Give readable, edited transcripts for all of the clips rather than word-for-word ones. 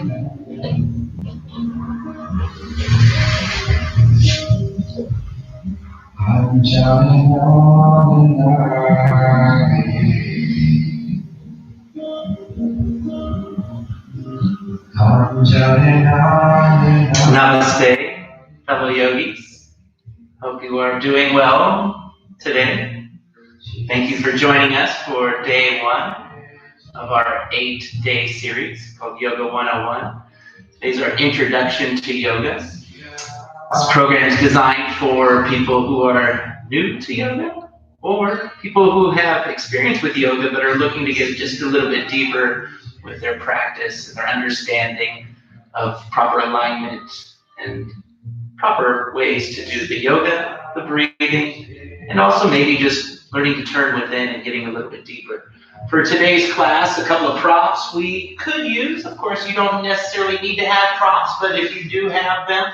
I'm counting on the night. I'm counting on the night. Namaste, fellow yogis. Hope you are doing well today. Thank you for joining us for day 1 of our 8-day series called Yoga 101. Today's our introduction to yoga. This program is designed for people who are new to yoga or people who have experience with yoga but are looking to get just a little bit deeper with their practice and their understanding of proper alignment and proper ways to do the yoga, the breathing, and also maybe just learning to turn within and getting a little bit deeper. For today's class, a couple of props we could use. Of course, you don't necessarily need to have props, but if you do have them,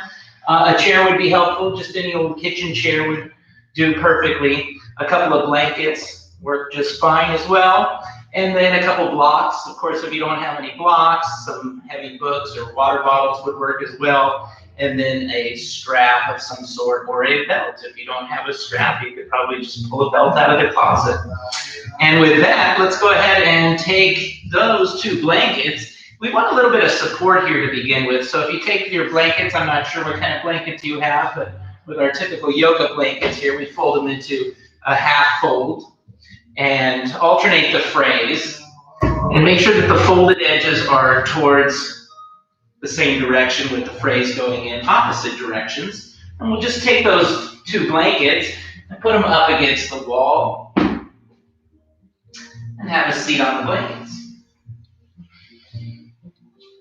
a chair would be helpful. Just any old kitchen chair would do perfectly. A couple of blankets work just fine as well. And then a couple blocks. Of course, if you don't have any blocks, some heavy books or water bottles would work as well. And then a strap of some sort or a belt. If you don't have a strap, you could probably just pull a belt out of the closet. And with that, let's go ahead and take those 2 blankets. We want a little bit of support here to begin with. So if you take your blankets, I'm not sure what kind of blankets you have, but with our typical yoga blankets here, we fold them into a half fold and alternate the frays. And make sure that the folded edges are towards the same direction with the frays going in opposite directions. And we'll just take those 2 blankets and put them up against the wall and have a seat on the blankets.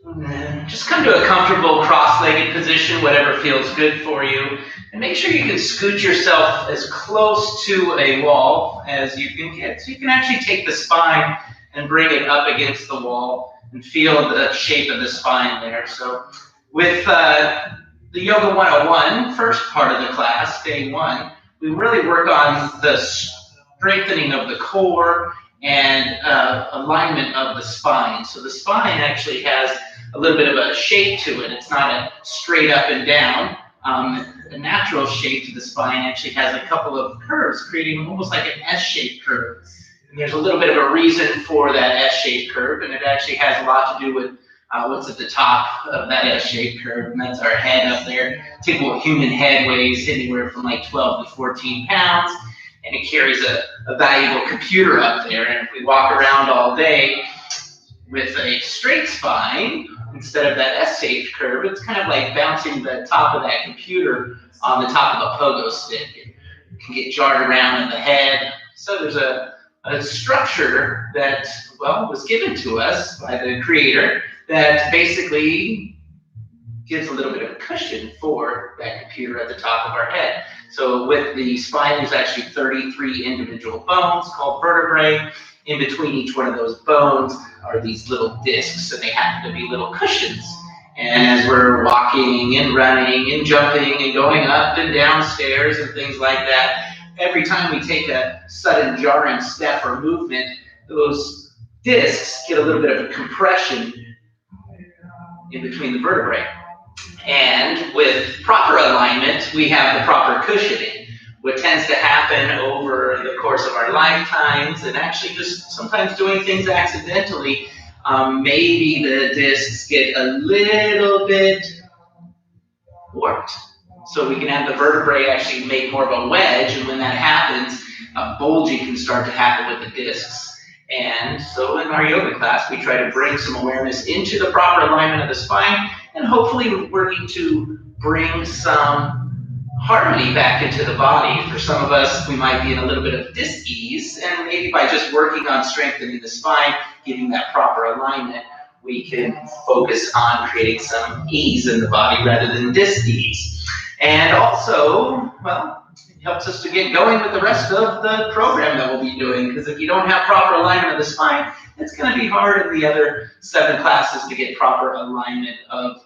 And then just come to a comfortable cross-legged position, whatever feels good for you. And make sure you can scoot yourself as close to a wall as you can get. So you can actually take the spine and bring it up against the wall and feel the shape of the spine there. So with the Yoga 101, first part of the class, day 1, we really work on the strengthening of the core and alignment of the spine. So the spine actually has a little bit of a shape to it. It's not a straight up and down. The natural shape to the spine actually has a couple of curves, creating almost like an S-shaped curve. And there's a little bit of a reason for that S-shaped curve, and it actually has a lot to do with what's at the top of that S-shaped curve, and that's our head up there. Typical human head weighs anywhere from like 12 to 14 pounds, and it carries a valuable computer up there. And if we walk around all day with a straight spine, instead of that S-shaped curve, it's kind of like bouncing the top of that computer on the top of a pogo stick. It can get jarred around in the head. So there's a structure that, well, was given to us by the creator that basically gives a little bit of a cushion for that computer at the top of our head. So with the spine, there's actually 33 individual bones called vertebrae. In between each one of those bones are these little discs, and they happen to be little cushions. And as we're walking and running and jumping and going up and down stairs and things like that, every time we take a sudden jarring step or movement, those discs get a little bit of a compression in between the vertebrae. And with proper alignment, we have the proper cushioning. What tends to happen over the course of our lifetimes, and actually just sometimes doing things accidentally, maybe the discs get a little bit warped. So we can have the vertebrae actually make more of a wedge, and when that happens, bulging can start to happen with the discs. And so in our yoga class, we try to bring some awareness into the proper alignment of the spine, and hopefully working to bring some harmony back into the body. For some of us, we might be in a little bit of dis-ease, and maybe by just working on strengthening the spine, giving that proper alignment, we can focus on creating some ease in the body rather than dis-ease. And also, well, it helps us to get going with the rest of the program that we'll be doing, because if you don't have proper alignment of the spine, it's going to be hard in the other 7 classes to get proper alignment of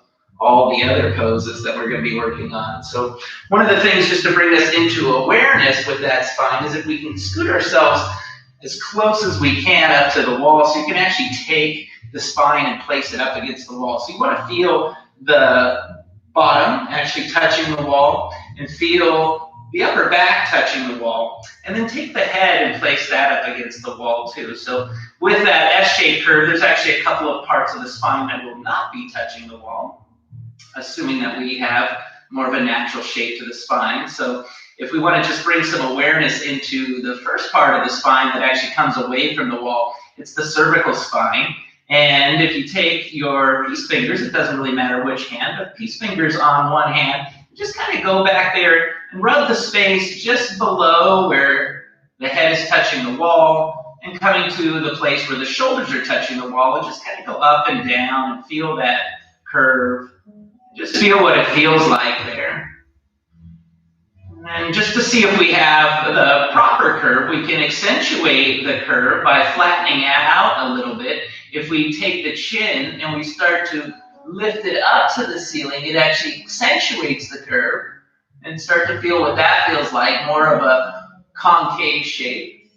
all the other poses that we're going to be working on. So one of the things just to bring us into awareness with that spine is if we can scoot ourselves as close as we can up to the wall, so you can actually take the spine and place it up against the wall. So you want to feel the bottom actually touching the wall and feel the upper back touching the wall. And then take the head and place that up against the wall too. So with that S-shaped curve, there's actually a couple of parts of the spine that will not be touching the wall, assuming that we have more of a natural shape to the spine. So if we want to just bring some awareness into the first part of the spine that actually comes away from the wall, it's the cervical spine. And if you take your peace fingers, it doesn't really matter which hand, but peace fingers on one hand, just kind of go back there and rub the space just below where the head is touching the wall and coming to the place where the shoulders are touching the wall, and just kind of go up and down and feel that curve. Just feel what it feels like there. And just to see if we have the proper curve, we can accentuate the curve by flattening it out a little bit. If we take the chin and we start to lift it up to the ceiling, it actually accentuates the curve, and start to feel what that feels like, more of a concave shape.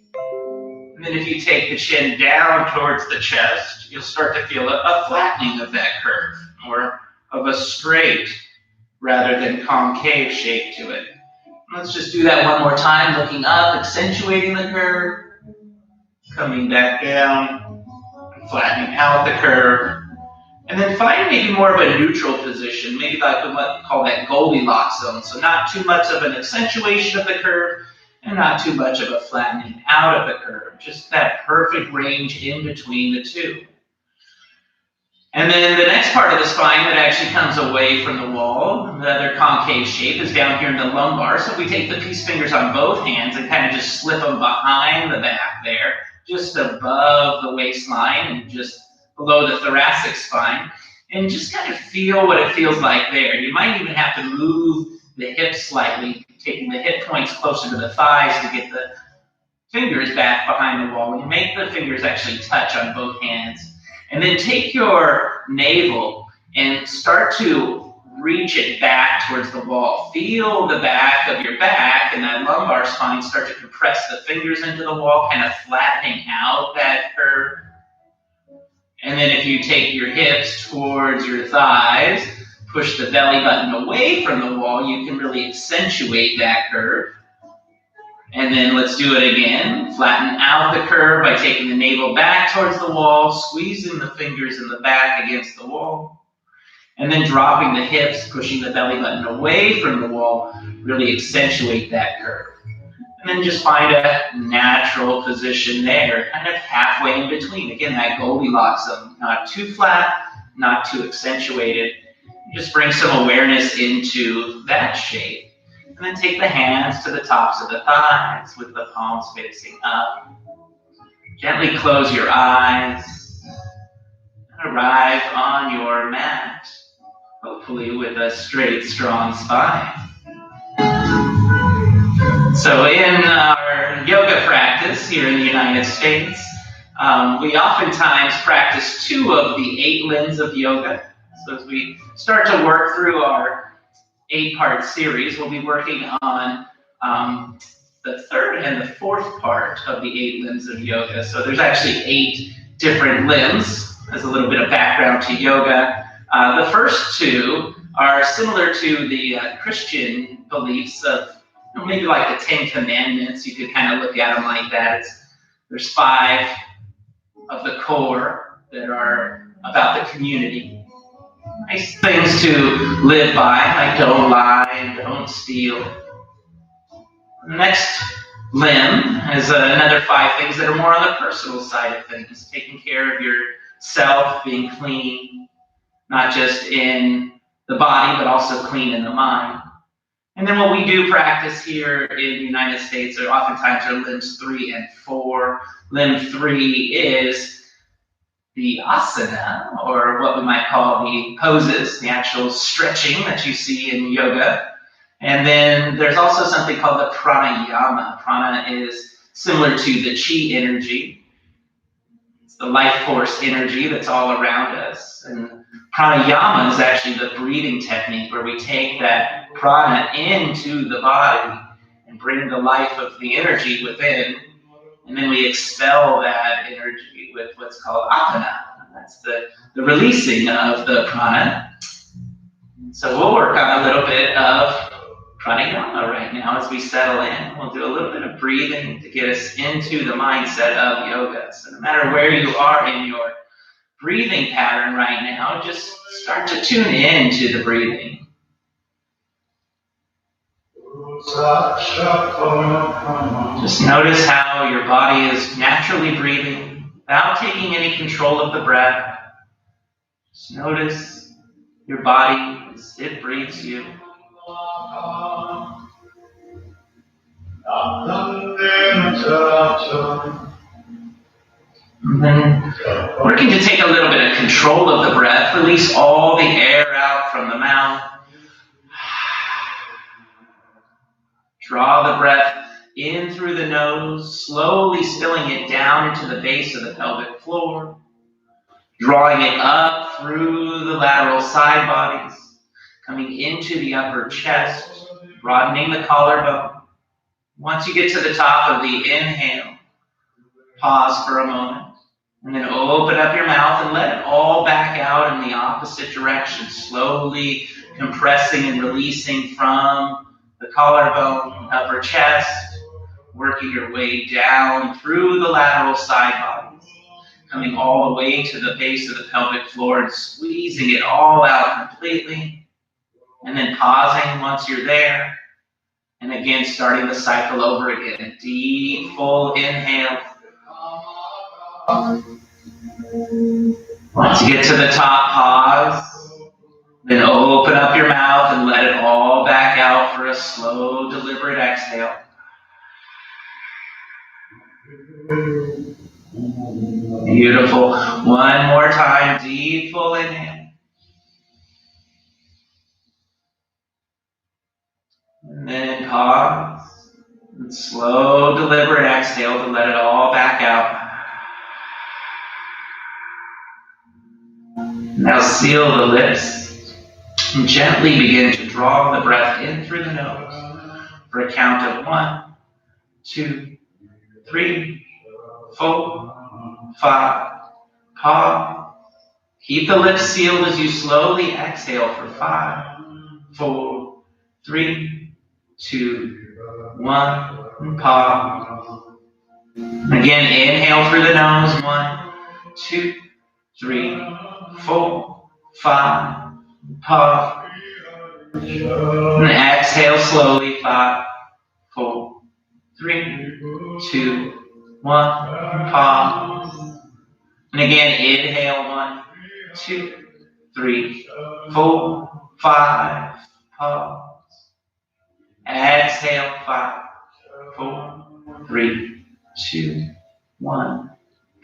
And then if you take the chin down towards the chest, you'll start to feel a flattening of that curve, more of a straight rather than concave shape to it. Let's just do that one more time, looking up, accentuating the curve, coming back down, flattening out the curve, and then find maybe more of a neutral position, maybe like what we call that Goldilocks zone. So not too much of an accentuation of the curve and not too much of a flattening out of the curve, just that perfect range in between the two. And then the next part of the spine that actually comes away from the wall, the other concave shape, is down here in the lumbar. So if we take the peace fingers on both hands and kind of just slip them behind the back there, just above the waistline and just below the thoracic spine, and just kind of feel what it feels like there. You might even have to move the hips slightly, taking the hip points closer to the thighs to get the fingers back behind the wall. You make the fingers actually touch on both hands. And then take your navel and start to reach it back towards the wall. Feel the back of your back and that lumbar spine start to compress the fingers into the wall, kind of flattening out that curve. And then if you take your hips towards your thighs, push the belly button away from the wall, you can really accentuate that curve. And then let's do it again. Flatten out the curve by taking the navel back towards the wall, squeezing the fingers in the back against the wall, and then dropping the hips, pushing the belly button away from the wall, really accentuate that curve. And then just find a natural position there, kind of halfway in between. Again, that Goldilocks zone, not too flat, not too accentuated. Just bring some awareness into that shape. And then take the hands to the tops of the thighs with the palms facing up. Gently close your eyes and arrive on your mat, hopefully with a straight, strong spine. So in our yoga practice here in the United States, we oftentimes practice 2 of the 8 limbs of yoga. So as we start to work through our 8-part series, we'll be working on the 3rd and the 4th part of the 8 limbs of yoga. So there's actually 8 different limbs. As a little bit of background to yoga, the first 2 are similar to the Christian beliefs of maybe like the 10 Commandments. You could kind of look at them like that. There's 5 of the core that are about the community. Nice things to live by, like don't lie and don't steal. The next limb is another 5 things that are more on the personal side of things, taking care of yourself, being clean, not just in the body, but also clean in the mind. And then what we do practice here in the United States are oftentimes are limbs 3 and 4. Limb 3 is the asana, or what we might call the poses, the actual stretching that you see in yoga. And then there's also something called the pranayama. Prana is similar to the chi energy. It's the life force energy that's all around us. And pranayama is actually the breathing technique where we take that prana into the body and bring the life of the energy within. And then we expel that energy with what's called apana. That's the the releasing of the prana. So we'll work on a little bit of pranayama right now as we settle in. We'll do a little bit of breathing to get us into the mindset of yoga. So no matter where you are in your breathing pattern right now, just start to tune in to the breathing. Just notice how your body is naturally breathing without taking any control of the breath. Just notice your body as it breathes you. And then working to take a little bit of control of the breath, release all the air out from the mouth. Draw the breath in through the nose, slowly spilling it down into the base of the pelvic floor. Drawing it up through the lateral side bodies, coming into the upper chest, broadening the collarbone. Once you get to the top of the inhale, pause for a moment, and then open up your mouth and let it all back out in the opposite direction, slowly compressing and releasing from the collarbone, upper chest, working your way down through the lateral side bodies, coming all the way to the base of the pelvic floor and squeezing it all out completely, and then pausing once you're there, and again starting the cycle over again. Deep, full inhale. Once you get to the top, pause. Then open up your mouth and let it all back out for a slow, deliberate exhale. Beautiful. One more time, deep, full inhale. And then pause. And slow, deliberate exhale to let it all back out. Now seal the lips. And gently begin to draw the breath in through the nose for a count of 1, 2, 3, 4, 5. Pause. Keep the lips sealed as you slowly exhale for 5, 4, 3, 2, 1. And pause. Again, inhale through the nose. 1, 2, 3, 4, 5. Pause. And exhale slowly. 5, 4, 3, 2, 1. Pause. And again, inhale. 1, 2, 3, 4, 5. Pause. Exhale. 5, 4, 3, 2, 1.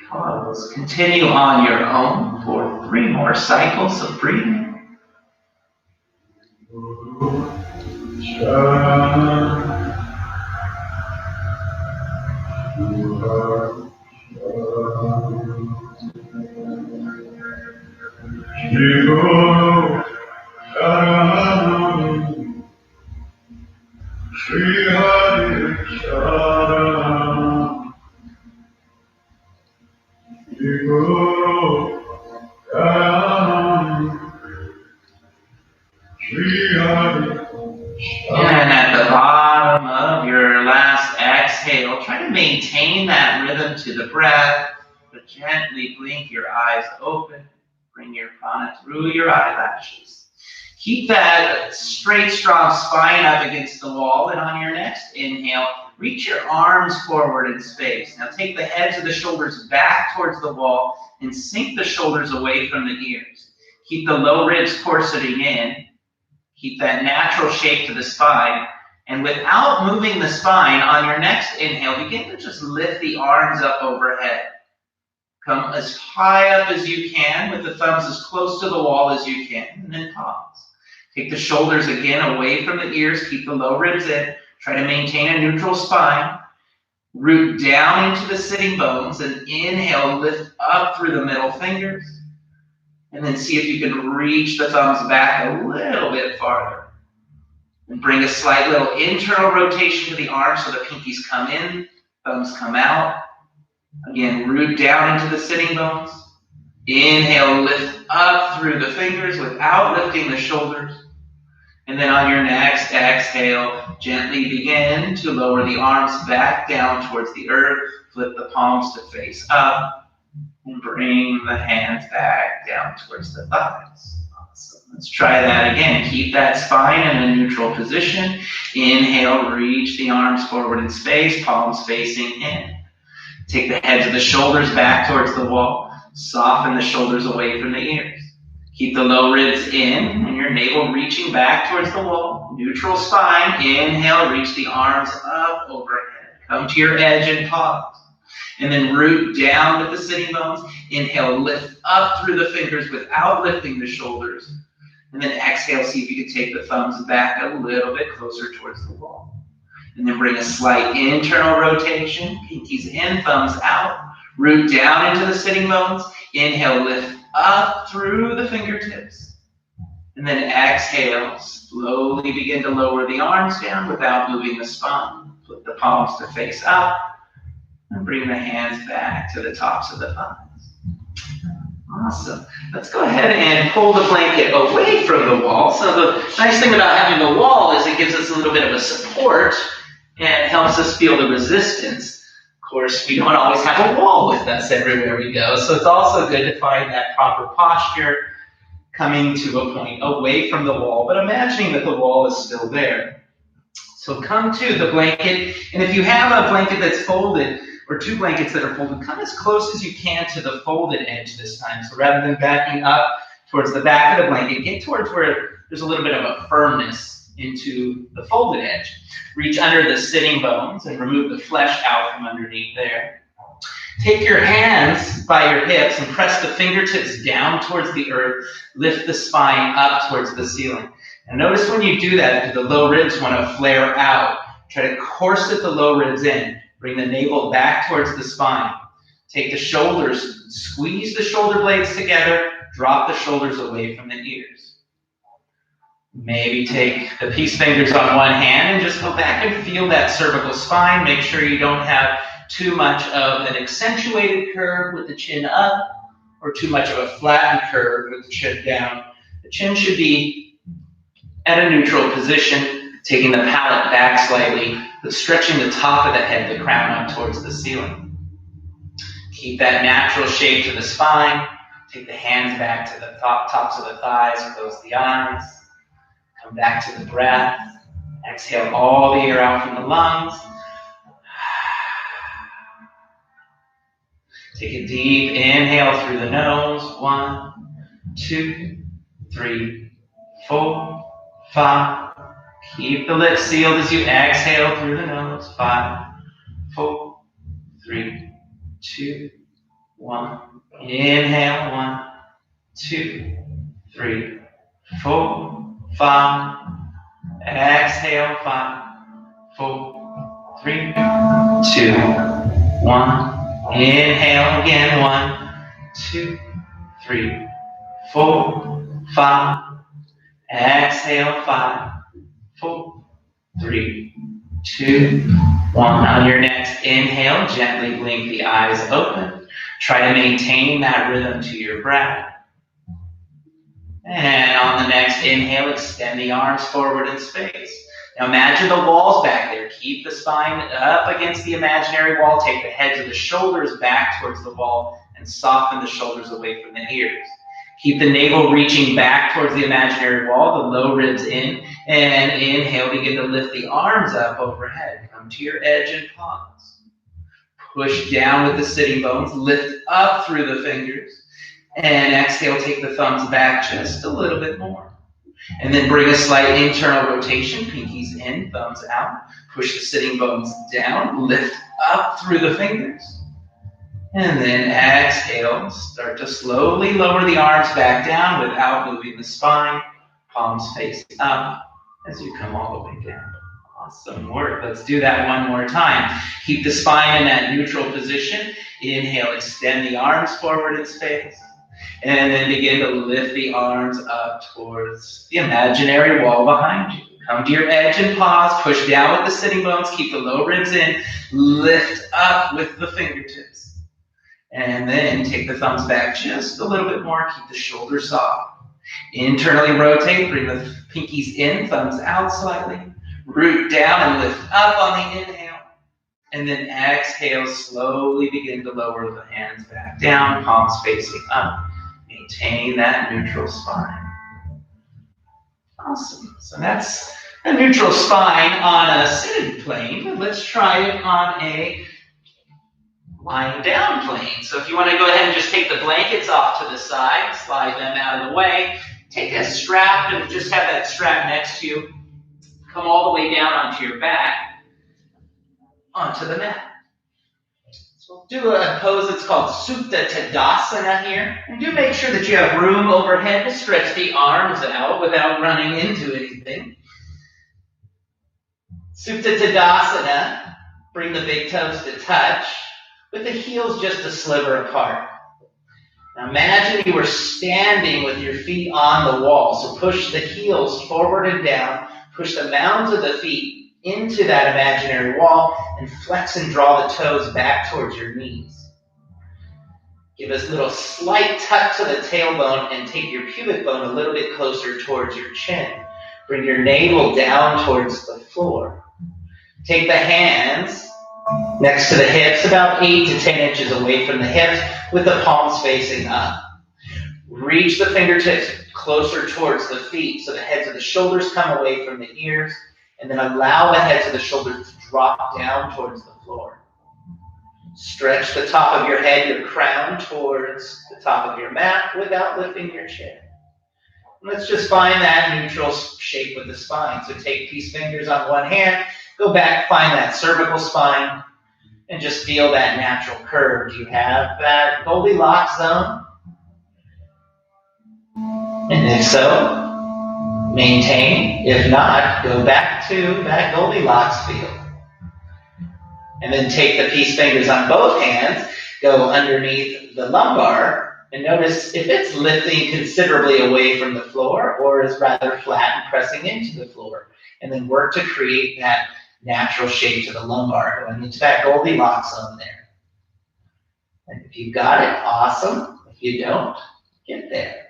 Pause. Continue on your own for 3 more cycles of breathing. And at the bottom of your last exhale, try to maintain that rhythm to the breath, but gently blink your eyes open. Bring your prana through your eyelashes. Keep that straight, strong spine up against the wall, and on your next inhale, reach your arms forward in space. Now take the heads of the shoulders back towards the wall and sink the shoulders away from the ears. Keep the low ribs corseting in. Keep that natural shape to the spine. And without moving the spine, on your next inhale, begin to just lift the arms up overhead. Come as high up as you can with the thumbs as close to the wall as you can. And then pause. Take the shoulders again away from the ears. Keep the low ribs in. Try to maintain a neutral spine. Root down into the sitting bones and inhale, lift up through the middle fingers. And then see if you can reach the thumbs back a little bit farther. And bring a slight little internal rotation to the arms so the pinkies come in, thumbs come out. Again, root down into the sitting bones. Inhale, lift up through the fingers without lifting the shoulders. And then on your next exhale, gently begin to lower the arms back down towards the earth. Flip the palms to face up. And bring the hands back down towards the thighs. Awesome. Let's try that again. Keep that spine in a neutral position. Inhale, reach the arms forward in space, palms facing in. Take the heads of the shoulders back towards the wall. Soften the shoulders away from the ears. Keep the low ribs in and your navel reaching back towards the wall. Neutral spine. Inhale, reach the arms up overhead. Come to your edge and pause. And then root down with the sitting bones. Inhale, lift up through the fingers without lifting the shoulders. And then exhale, see if you can take the thumbs back a little bit closer towards the wall. And then bring a slight internal rotation. Pinkies in, thumbs out. Root down into the sitting bones. Inhale, lift up through the fingertips. And then exhale, slowly begin to lower the arms down without moving the spine. Flip the palms to face up. And bring the hands back to the tops of the thighs. Awesome. Let's go ahead and pull the blanket away from the wall. So the nice thing about having the wall is it gives us a little bit of a support and helps us feel the resistance. Of course, we don't always have a wall with us everywhere we go, so it's also good to find that proper posture, coming to a point away from the wall, but imagining that the wall is still there. So come to the blanket, and if you have a blanket that's folded, or two blankets that are folded, come as close as you can to the folded edge this time. So rather than backing up towards the back of the blanket, get towards where there's a little bit of a firmness into the folded edge. Reach under the sitting bones and remove the flesh out from underneath there. Take your hands by your hips and press the fingertips down towards the earth. Lift the spine up towards the ceiling. And notice when you do that, the low ribs want to flare out. Try to corset the low ribs in. Bring the navel back towards the spine. Take the shoulders, squeeze the shoulder blades together. Drop the shoulders away from the ears. Maybe take the peace fingers on one hand and just go back and feel that cervical spine. Make sure you don't have too much of an accentuated curve with the chin up or too much of a flattened curve with the chin down. The chin should be at a neutral position, taking the palate back slightly, but stretching the top of the head, the crown up towards the ceiling. Keep that natural shape to the spine. Take the hands back to the tops of the thighs, close the eyes. Come back to the breath. Exhale all the air out from the lungs. Take a deep inhale through the nose. 1, 2, 3, 4, 5. Keep the lips sealed as you exhale through the nose. 5, 4, 3, 2, 1. Inhale. 1, 2, 3, 4, 5. Exhale. 5, 4, 3, 2, 1. Inhale again. 1, 2, 3, 4, 5. Exhale. 5, 4, 3, 2, 1. On your next inhale, gently blink the eyes open. Try to maintain that rhythm to your breath. And on the next inhale, extend the arms forward in space. Now imagine the walls back there. Keep the spine up against the imaginary wall. Take the heads of the shoulders back towards the wall and soften the shoulders away from the ears. Keep the navel reaching back towards the imaginary wall, the low ribs in, and inhale, begin to lift the arms up overhead. Come to your edge and pause. Push down with the sitting bones, lift up through the fingers, and exhale, take the thumbs back just a little bit more. And then bring a slight internal rotation, pinkies in, thumbs out. Push the sitting bones down, lift up through the fingers. And then exhale, start to slowly lower the arms back down without moving the spine. Palms face up as you come all the way down. Awesome work. Let's do that one more time. Keep the spine in that neutral position. Inhale, extend the arms forward in space. And then begin to lift the arms up towards the imaginary wall behind you. Come to your edge and pause. Push down with the sitting bones. Keep the low ribs in. Lift up with the fingertips. And then take the thumbs back just a little bit more. Keep the shoulders soft. Internally rotate. Bring the pinkies in, thumbs out slightly. Root down and lift up on the inhale. And then exhale, slowly begin to lower the hands back down, palms facing up. Maintain that neutral spine. Awesome. So that's a neutral spine on a seated plane. Let's try it on a lying down plane. So if you want to go ahead and just take the blankets off to the side, slide them out of the way, take a strap and just have that strap next to you. Come all the way down onto your back, onto the mat. So we'll do a pose that's called Supta Tadasana here. And do make sure that you have room overhead to stretch the arms out without running into anything. Supta Tadasana, bring the big toes to touch, with the heels just a sliver apart. Now imagine you were standing with your feet on the wall. So push the heels forward and down, push the mounds of the feet into that imaginary wall, and flex and draw the toes back towards your knees. Give a little slight tuck to the tailbone and take your pubic bone a little bit closer towards your chin. Bring your navel down towards the floor. Take the hands next to the hips, about 8 to 10 inches away from the hips, with the palms facing up. Reach the fingertips closer towards the feet so the heads of the shoulders come away from the ears, and then allow the heads of the shoulders to drop down towards the floor. Stretch the top of your head, your crown, towards the top of your mat without lifting your chin. Let's just find that neutral shape with the spine. So take peace fingers on one hand, go back, find that cervical spine, and just feel that natural curve. Do you have that Goldilocks zone? And if so, maintain. If not, go back to that Goldilocks feel. And then take the peace fingers on both hands, go underneath the lumbar, and notice if it's lifting considerably away from the floor or is rather flat and pressing into the floor. And then work to create that natural shape to the lumbar, going into that Goldilocks zone there. And if you got it, awesome. If you don't, get there.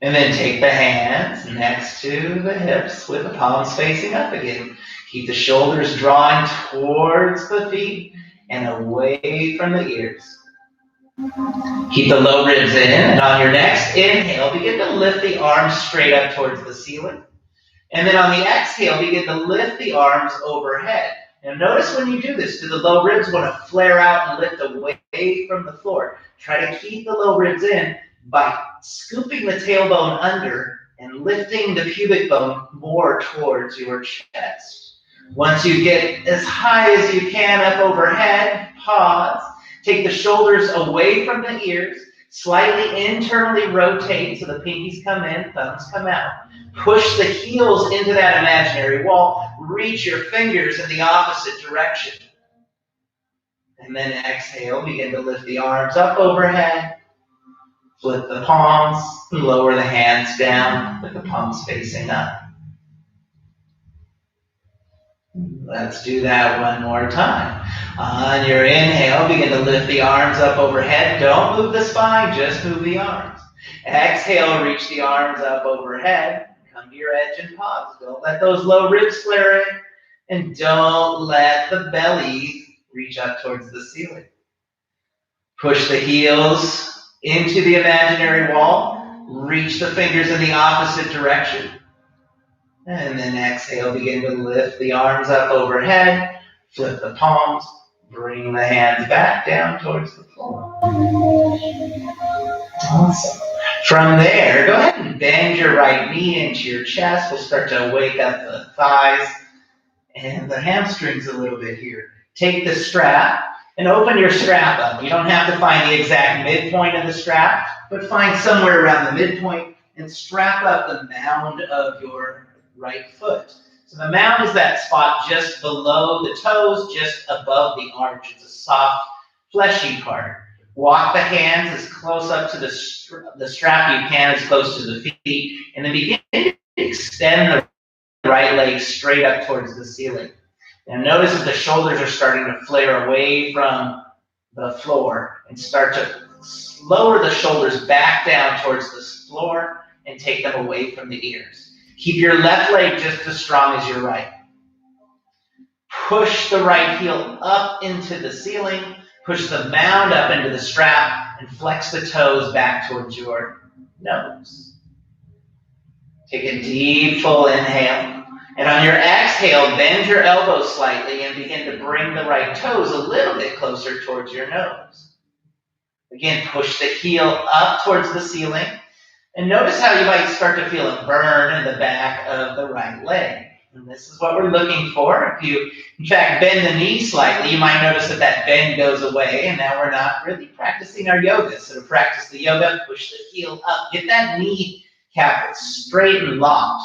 And then take the hands next to the hips with the palms facing up again. Keep the shoulders drawing towards the feet and away from the ears. Keep the low ribs in, and on your next inhale, begin to lift the arms straight up towards the ceiling. And then on the exhale, begin to lift the arms overhead. Now notice when you do this, do the low ribs want to flare out and lift away from the floor? Try to keep the low ribs in by scooping the tailbone under and lifting the pubic bone more towards your chest. Once you get as high as you can up overhead, pause. Take the shoulders away from the ears, slightly internally rotate so the pinkies come in, thumbs come out. Push the heels into that imaginary wall. Reach your fingers in the opposite direction. And then exhale, begin to lift the arms up overhead. Flip the palms, and lower the hands down with the palms facing up. Let's do that one more time. On your inhale, begin to lift the arms up overhead. Don't move the spine, just move the arms. Exhale, reach the arms up overhead. Come to your edge and pause. Don't let those low ribs flare in. And don't let the belly reach up towards the ceiling. Push the heels into the imaginary wall. Reach the fingers in the opposite direction. And then exhale, begin to lift the arms up overhead. Flip the palms. Bring the hands back down towards the floor. Awesome. From there, go ahead and bend your right knee into your chest. We'll start to wake up the thighs and the hamstrings a little bit here. Take the strap and open your strap up. You don't have to find the exact midpoint of the strap, but find somewhere around the midpoint and strap up the mound of your right foot. So the mound is that spot just below the toes, just above the arch. It's a soft, fleshy part. Walk the hands as close up to the strap you can, as close to the feet, and then begin to extend the right leg straight up towards the ceiling. Now notice that the shoulders are starting to flare away from the floor and start to lower the shoulders back down towards the floor and take them away from the ears. Keep your left leg just as strong as your right. Push the right heel up into the ceiling, push the mound up into the strap, and flex the toes back towards your nose. Take a deep, full inhale. And on your exhale, bend your elbows slightly and begin to bring the right toes a little bit closer towards your nose. Again, push the heel up towards the ceiling. And notice how you might start to feel a burn in the back of the right leg. And this is what we're looking for. If you, in fact, bend the knee slightly, you might notice that that bend goes away, and now we're not really practicing our yoga. So to practice the yoga, push the heel up. Get that knee cap straight and locked.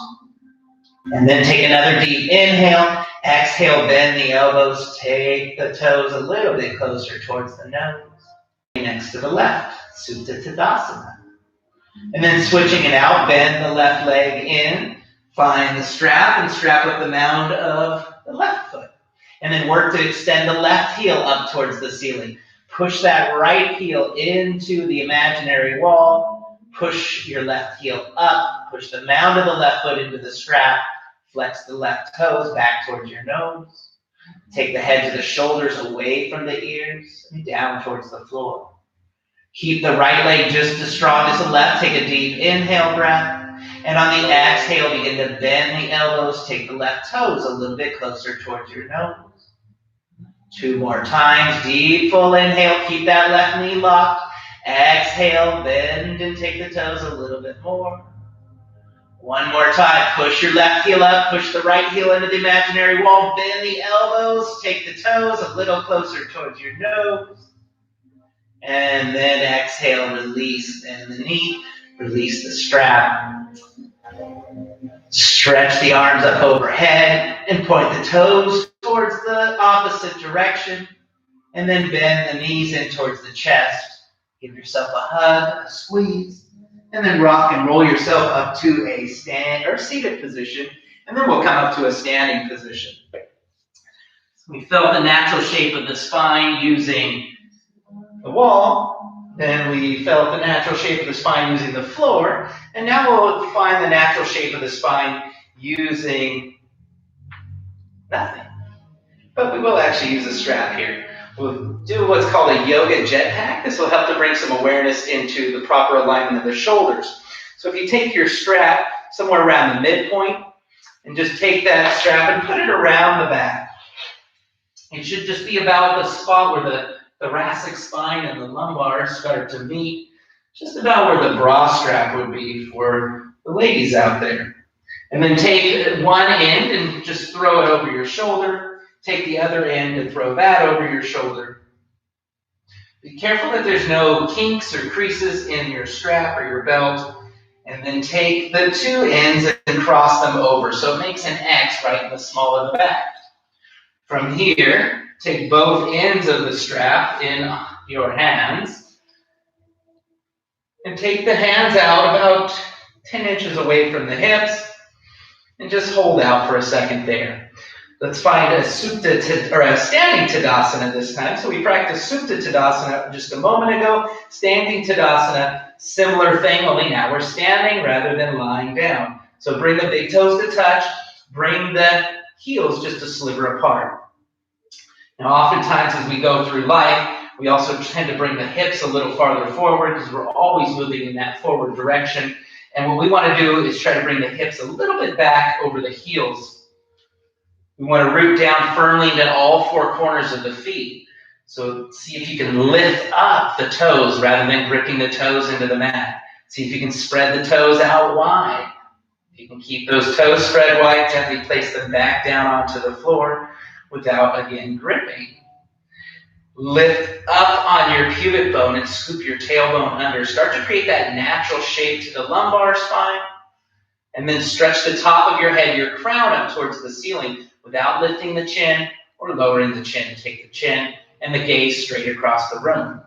And then take another deep inhale. Exhale, bend the elbows. Take the toes a little bit closer towards the nose. Next to the left, Supta Tadasana. And then switching it out, bend the left leg in, find the strap, and strap up the mound of the left foot. And then work to extend the left heel up towards the ceiling. Push that right heel into the imaginary wall. Push your left heel up. Push the mound of the left foot into the strap. Flex the left toes back towards your nose. Take the heads of the shoulders away from the ears and down towards the floor. Keep the right leg just as strong as the left. Take a deep inhale breath. And on the exhale, begin to bend the elbows. Take the left toes a little bit closer towards your nose. 2 more times. Deep, full inhale. Keep that left knee locked. Exhale, bend and take the toes a little bit more. 1 more time. Push your left heel up. Push the right heel into the imaginary wall. Bend the elbows. Take the toes a little closer towards your nose. And then exhale, release. Bend the knee. Release the strap. Stretch the arms up overhead and point the toes towards the opposite direction. And then bend the knees in towards the chest. Give yourself a hug, a squeeze. And then rock and roll yourself up to a stand or seated position. And then we'll come up to a standing position. So we felt the natural shape of the spine using the wall. Then we felt the natural shape of the spine using the floor. And now we'll find the natural shape of the spine using nothing. But we will actually use a strap here. We'll do what's called a yoga jetpack. This will help to bring some awareness into the proper alignment of the shoulders. So if you take your strap somewhere around the midpoint and just take that strap and put it around the back. It should just be about the spot where the thoracic spine and the lumbar start to meet, just about where the bra strap would be for the ladies out there. And then take one end and just throw it over your shoulder. Take the other end and throw that over your shoulder. Be careful that there's no kinks or creases in your strap or your belt. And then take the 2 ends and cross them over. So it makes an X right in the small of the back. From here, take both ends of the strap in your hands. And take the hands out about 10 inches away from the hips. And just hold out for a second there. Let's find a standing Tadasana this time. So we practiced Supta Tadasana just a moment ago. Standing Tadasana, similar thing, only now we're standing rather than lying down. So bring the big toes to touch. Bring the heels just a sliver apart. Now oftentimes as we go through life, we also tend to bring the hips a little farther forward because we're always moving in that forward direction. And what we want to do is try to bring the hips a little bit back over the heels. We want to root down firmly into all 4 corners of the feet. So see if you can lift up the toes rather than gripping the toes into the mat. See if you can spread the toes out wide. If you can keep those toes spread wide, gently place them back down onto the floor without, again, gripping. Lift up on your pubic bone and scoop your tailbone under. Start to create that natural shape to the lumbar spine. And then stretch the top of your head, your crown up towards the ceiling without lifting the chin or lowering the chin. Take the chin and the gaze straight across the room.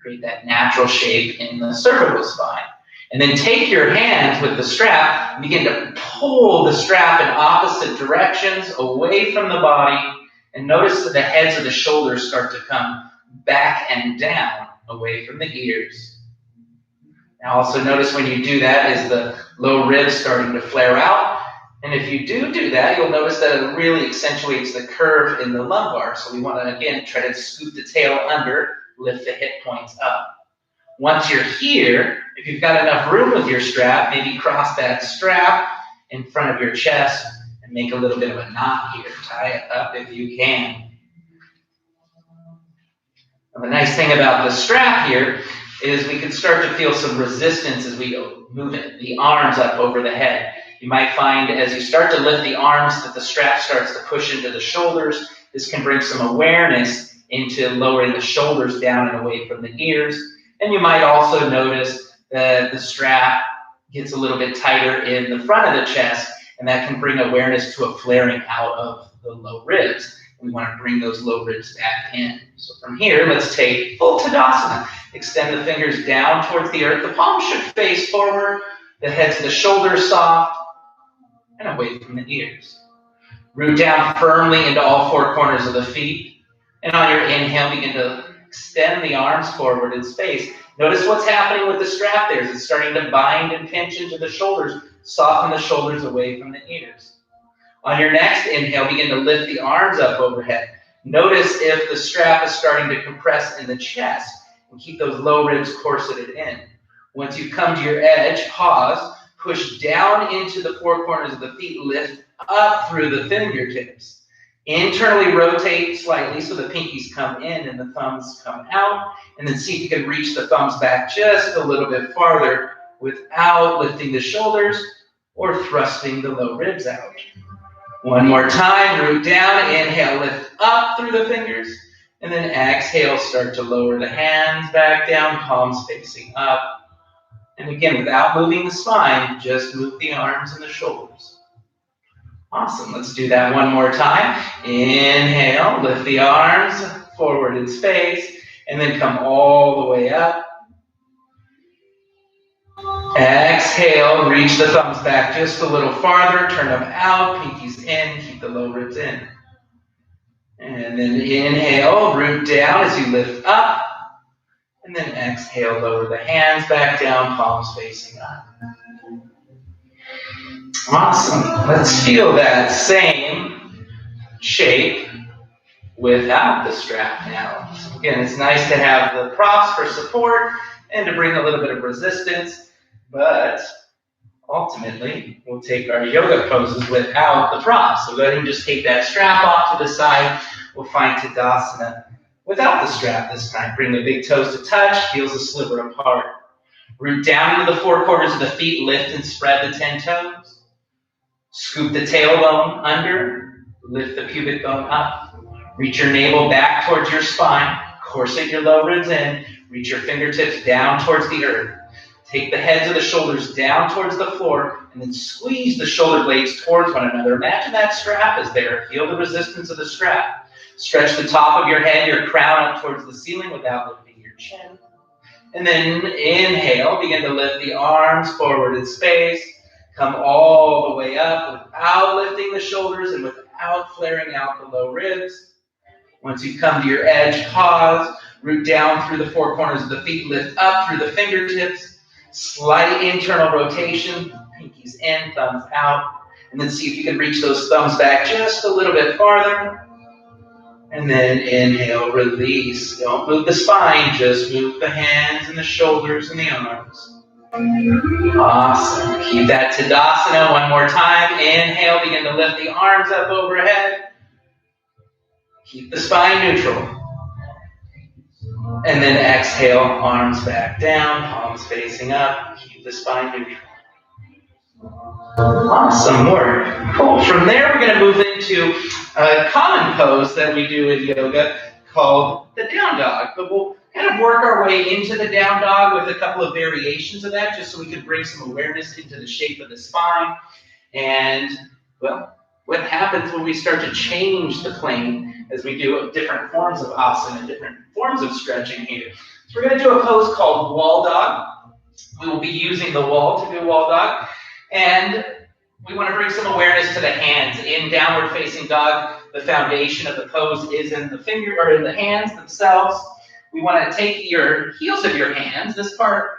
Create that natural shape in the cervical spine. And then take your hands with the strap and begin to pull the strap in opposite directions away from the body. And notice that the heads of the shoulders start to come back and down, away from the ears. Now also notice when you do that is the low ribs starting to flare out. And if you do that, you'll notice that it really accentuates the curve in the lumbar. So we want to, again, try to scoop the tail under, lift the hip points up. Once you're here, if you've got enough room with your strap, maybe cross that strap in front of your chest and make a little bit of a knot here. Tie it up if you can. And the nice thing about the strap here is we can start to feel some resistance as we move the arms up over the head. You might find as you start to lift the arms that the strap starts to push into the shoulders. This can bring some awareness into lowering the shoulders down and away from the ears. And you might also notice that the strap gets a little bit tighter in the front of the chest, and that can bring awareness to a flaring out of the low ribs. We want to bring those low ribs back in. So from here, let's take full Tadasana. Extend the fingers down towards the earth. The palms should face forward. The heads and the shoulders soft and away from the ears. Root down firmly into all four corners of the feet. And on your inhale, begin to extend the arms forward in space. Notice what's happening with the strap there. It's starting to bind and pinch into the shoulders. Soften the shoulders away from the ears. On your next inhale, begin to lift the arms up overhead. Notice if the strap is starting to compress in the chest and keep those low ribs corseted in. Once you come to your edge, pause, push down into the four corners of the feet, lift up through the fingertips. Internally rotate slightly so the pinkies come in and the thumbs come out, and then see if you can reach the thumbs back just a little bit farther without lifting the shoulders or thrusting the low ribs out. One more time, root down, inhale, lift up through the fingers, and then exhale, start to lower the hands back down, palms facing up. And again, without moving the spine, just move the arms and the shoulders. Awesome, let's do that one more time. Inhale, lift the arms forward in space, and then come all the way up. Exhale, reach the thumbs back just a little farther, turn them out, pinkies in, keep the low ribs in. And then inhale, root down as you lift up. And then exhale, lower the hands back down, palms facing up. Awesome. Let's feel that same shape without the strap now. So again, it's nice to have the props for support and to bring a little bit of resistance, but ultimately, we'll take our yoga poses without the props. So go ahead and just take that strap off to the side. We'll find Tadasana without the strap this time. Bring the big toes to touch, heels a sliver apart. Root down into the four corners of the feet, lift and spread the 10 toes. Scoop the tailbone under, lift the pubic bone up. Reach your navel back towards your spine, corset your low ribs in, reach your fingertips down towards the earth. Take the heads of the shoulders down towards the floor, and then squeeze the shoulder blades towards one another. Imagine that strap is there. Feel the resistance of the strap. Stretch the top of your head, your crown up towards the ceiling without lifting your chin. And then inhale, begin to lift the arms forward in space. Come all the way up without lifting the shoulders and without flaring out the low ribs. Once you come to your edge, pause. Root down through the four corners of the feet, lift up through the fingertips. Slight internal rotation, pinkies in, thumbs out. And then see if you can reach those thumbs back just a little bit farther. And then inhale, release. Don't move the spine, just move the hands and the shoulders and the arms. Awesome. Keep that Tadasana one more time. Inhale, begin to lift the arms up overhead. Keep the spine neutral. And then exhale, arms back down, palms facing up. Keep the spine neutral. Awesome work. Cool. From there, we're going to move into a common pose that we do in yoga called the down dog. But we'll kind of work our way into the down dog with a couple of variations of that, just so we can bring some awareness into the shape of the spine. And, well, what happens when we start to change the plane as we do different forms of asana, different forms of stretching here. So we're going to do a pose called wall dog. We will be using the wall to do wall dog. And we want to bring some awareness to the hands. In downward facing dog, the foundation of the pose is in the finger or in the hands themselves. we want to take your heels of your hands, this part,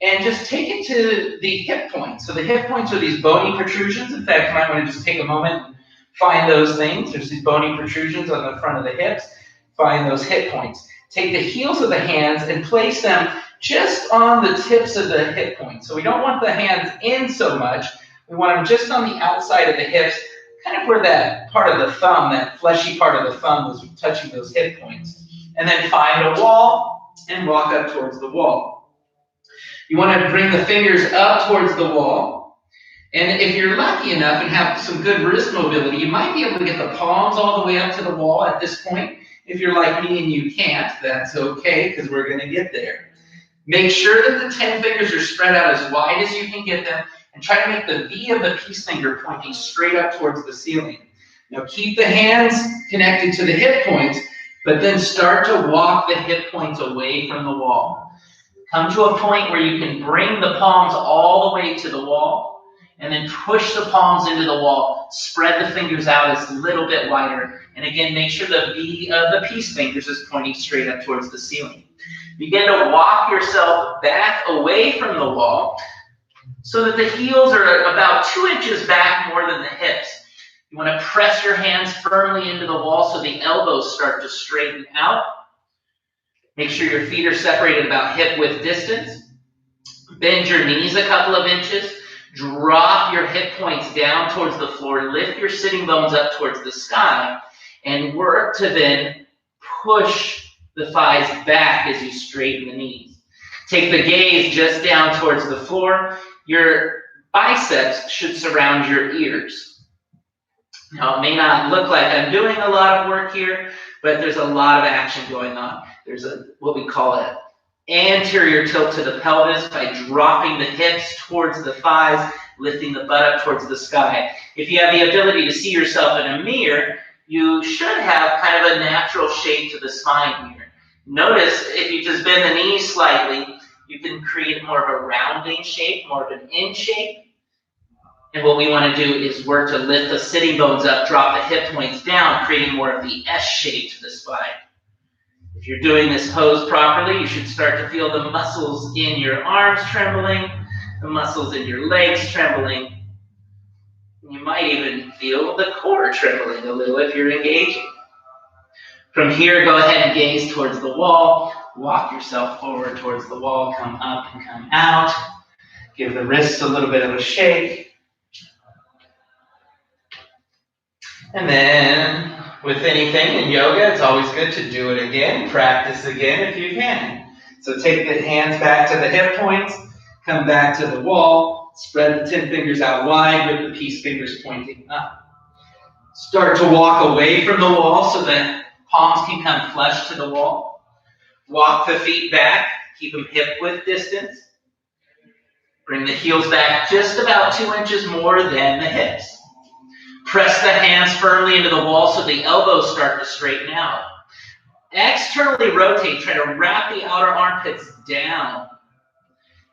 and just take it to the hip points. So the hip points are these bony protrusions. In fact, you might want to just take a moment and find those things. There's these bony protrusions on the front of the hips. Find those hip points. Take the heels of the hands and place them just on the tips of the hip points. So we don't want the hands in so much. We want them just on the outside of the hips, kind of where that part of the thumb, that fleshy part of the thumb was touching those hip points. And then find a wall and walk up towards the wall. You want to bring the fingers up towards the wall. And if you're lucky enough and have some good wrist mobility, you might be able to get the palms all the way up to the wall at this point. If you're like me and you can't, that's okay, because we're going to get there. Make sure that the 10 fingers are spread out as wide as you can get them, and try to make the V of the peace finger pointing straight up towards the ceiling. Now keep the hands connected to the hip points, but then start to walk the hip points away from the wall. Come to a point where you can bring the palms all the way to the wall, and then push the palms into the wall. Spread the fingers out as a little bit wider. And again, make sure the V of the peace fingers is pointing straight up towards the ceiling. Begin to walk yourself back away from the wall so that the heels are about 2 inches back more than the hips. You want to press your hands firmly into the wall so the elbows start to straighten out. Make sure your feet are separated about hip width distance. Bend your knees a couple of inches. Drop your hip points down towards the floor. Lift your sitting bones up towards the sky. And work to then push the thighs back as you straighten the knees. Take the gaze just down towards the floor. Your biceps should surround your ears. Now, it may not look like I'm doing a lot of work here, but there's a lot of action going on. There's what we call an anterior tilt to the pelvis by dropping the hips towards the thighs, lifting the butt up towards the sky. If you have the ability to see yourself in a mirror, you should have kind of a natural shape to the spine here. Notice if you just bend the knees slightly, you can create more of a rounding shape, more of an in shape. And what we want to do is work to lift the sitting bones up, drop the hip points down, creating more of the S shape to the spine. If you're doing this pose properly, you should start to feel the muscles in your arms trembling, the muscles in your legs trembling. You might even feel the core trembling a little if you're engaging. From here, go ahead and gaze towards the wall. Walk yourself forward towards the wall. Come up and come out. Give the wrists a little bit of a shake. And then, with anything in yoga, it's always good to do it again. Practice again if you can. So take the hands back to the hip points. Come back to the wall. Spread the 10 fingers out wide with the peace fingers pointing up. Start to walk away from the wall so that palms can come flush to the wall. Walk the feet back. Keep them hip width distance. Bring the heels back just about 2 inches more than the hips. Press the hands firmly into the wall so the elbows start to straighten out. Externally rotate. Try to wrap the outer armpits down.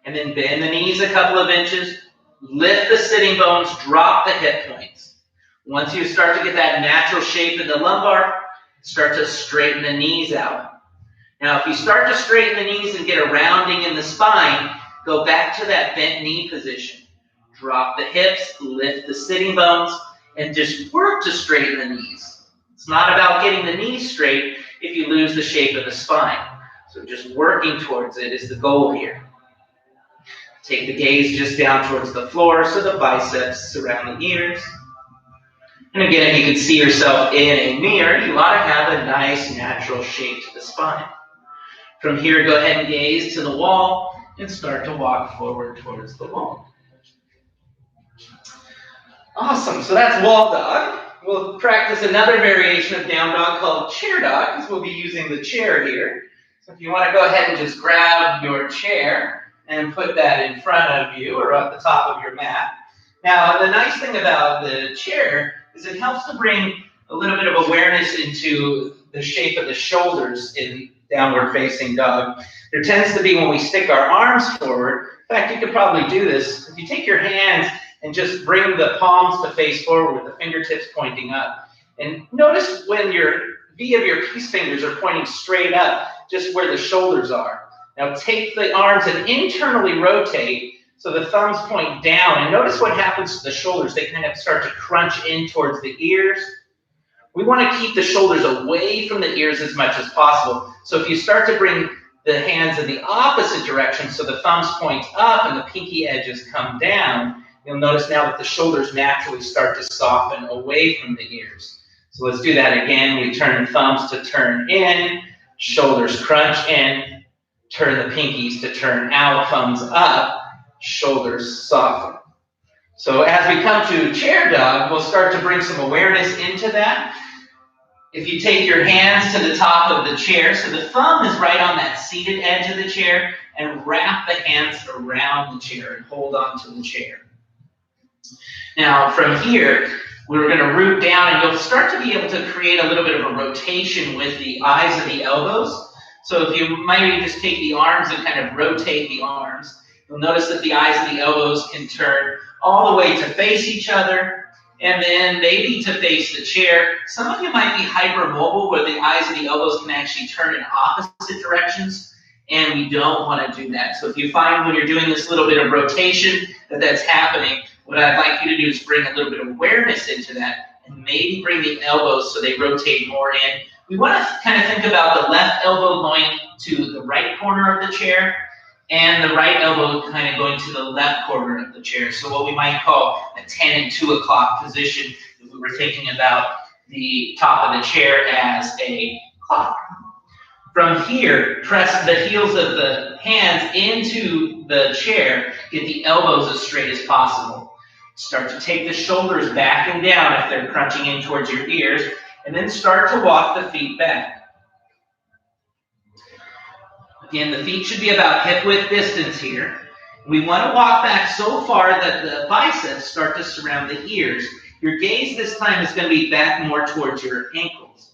And then bend the knees a couple of inches. Lift the sitting bones. Drop the hip points. Once you start to get that natural shape in the lumbar, start to straighten the knees out. Now, if you start to straighten the knees and get a rounding in the spine, go back to that bent knee position. Drop the hips, lift the sitting bones, and just work to straighten the knees. It's not about getting the knees straight if you lose the shape of the spine. So just working towards it is the goal here. Take the gaze just down towards the floor so the biceps surround the ears. And again, if you can see yourself in a mirror, you want to have a nice natural shape to the spine. From here, go ahead and gaze to the wall and start to walk forward towards the wall. Awesome, so that's wall dog. We'll practice another variation of down dog called chair dog, because we'll be using the chair here. So if you want to go ahead and just grab your chair and put that in front of you or at the top of your mat. Now, the nice thing about the chair is it helps to bring a little bit of awareness into the shape of the shoulders in downward facing dog. There tends to be when we stick our arms forward. In fact, you could probably do this. If you take your hands and just bring the palms to face forward with the fingertips pointing up. And notice when your V of your peace fingers are pointing straight up, just where the shoulders are. Now take the arms and internally rotate so the thumbs point down. And notice what happens to the shoulders. They kind of start to crunch in towards the ears. We want to keep the shoulders away from the ears as much as possible. So if you start to bring the hands in the opposite direction, so the thumbs point up and the pinky edges come down, you'll notice now that the shoulders naturally start to soften away from the ears. So let's do that again. We turn the thumbs to turn in, shoulders crunch in, turn the pinkies to turn out, thumbs up, shoulders soften. So as we come to chair dog, we'll start to bring some awareness into that. If you take your hands to the top of the chair, so the thumb is right on that seated edge of the chair, and wrap the hands around the chair and hold on to the chair. Now from here, we're going to root down, and you'll start to be able to create a little bit of a rotation with the eyes of the elbows. So if you maybe just take the arms and kind of rotate the arms, you'll notice that the eyes of the elbows can turn all the way to face each other, and then maybe to face the chair. Some of you might be hypermobile, where the eyes of the elbows can actually turn in opposite directions, and we don't want to do that. So if you find when you're doing this little bit of rotation that that's happening, what I'd like you to do is bring a little bit of awareness into that, and maybe bring the elbows so they rotate more in. We want to kind of think about the left elbow going to the right corner of the chair, and the right elbow kind of going to the left corner of the chair. So what we might call a 10 and 2 o'clock position, if we were thinking about the top of the chair as a clock. From here, press the heels of the hands into the chair, get the elbows as straight as possible. Start to take the shoulders back and down if they're crunching in towards your ears, and then start to walk the feet back. Again, the feet should be about hip-width distance here. We want to walk back so far that the biceps start to surround the ears. Your gaze this time is going to be back more towards your ankles.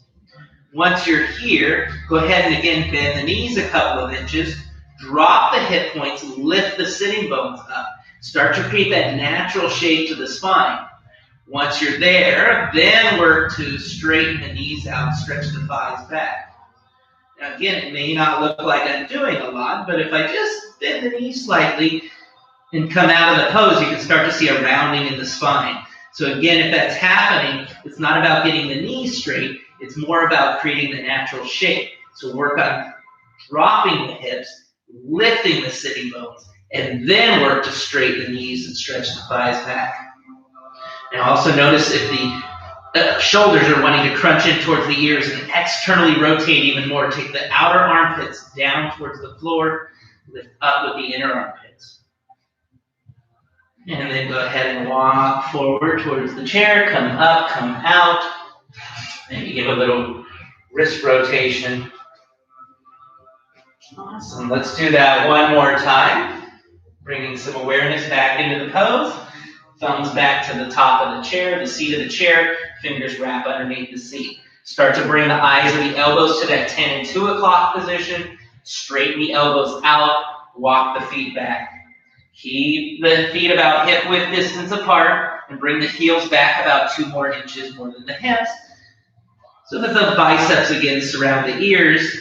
Once you're here, go ahead and again bend the knees a couple of inches, drop the hip points, lift the sitting bones up. Start to create that natural shape to the spine. Once you're there, then work to straighten the knees out, stretch the thighs back. Now again, it may not look like I'm doing a lot, but if I just bend the knees slightly and come out of the pose, you can start to see a rounding in the spine. So again, if that's happening, it's not about getting the knees straight, it's more about creating the natural shape. So work on dropping the hips, lifting the sitting bones, and then work to straighten the knees and stretch the thighs back. Now also notice if the shoulders are wanting to crunch in towards the ears and externally rotate even more. Take the outer armpits down towards the floor, lift up with the inner armpits. And then go ahead and walk forward towards the chair, come up, come out. Maybe give a little wrist rotation. Awesome, let's do that one more time. Bringing some awareness back into the pose. Thumbs back to the top of the chair, the seat of the chair, fingers wrap underneath the seat. Start to bring the eyes of the elbows to that 10 and 2 o'clock position. Straighten the elbows out, walk the feet back. Keep the feet about hip width distance apart, and bring the heels back about 2 more inches more than the hips, so that the biceps again surround the ears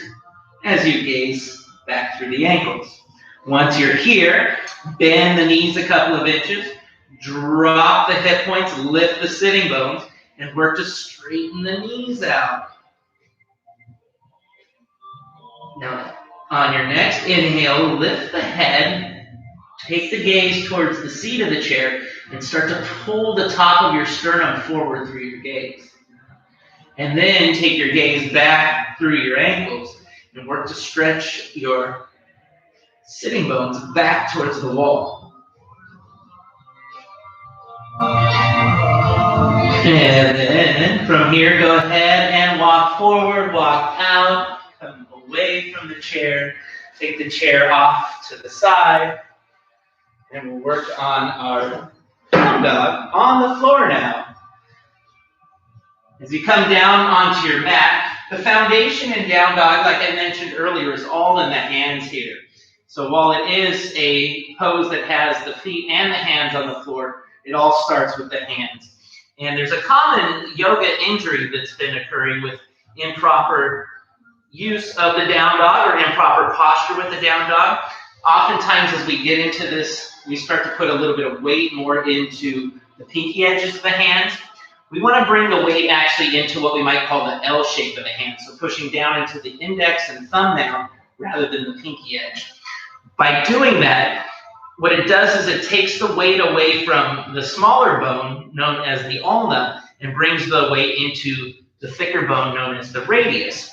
as you gaze back through the ankles. Once you're here, bend the knees a couple of inches, drop the hip points, lift the sitting bones, and work to straighten the knees out. Now, on your next inhale, lift the head, take the gaze towards the seat of the chair, and start to pull the top of your sternum forward through your gaze. And then take your gaze back through your ankles and work to stretch your sitting bones back towards the wall. And then from here, go ahead and walk forward, walk out, come away from the chair, take the chair off to the side, and we'll work on our down dog on the floor now. As you come down onto your mat, the foundation in down dog, like I mentioned earlier, is all in the hands here. So while it is a pose that has the feet and the hands on the floor, it all starts with the hands. And there's a common yoga injury that's been occurring with improper use of the down dog or improper posture with the down dog. Oftentimes as we get into this, we start to put a little bit of weight more into the pinky edges of the hands. We want to bring the weight actually into what we might call the L shape of the hand, so pushing down into the index and thumbnail rather than the pinky edge. By doing that, what it does is it takes the weight away from the smaller bone, known as the ulna, and brings the weight into the thicker bone, known as the radius.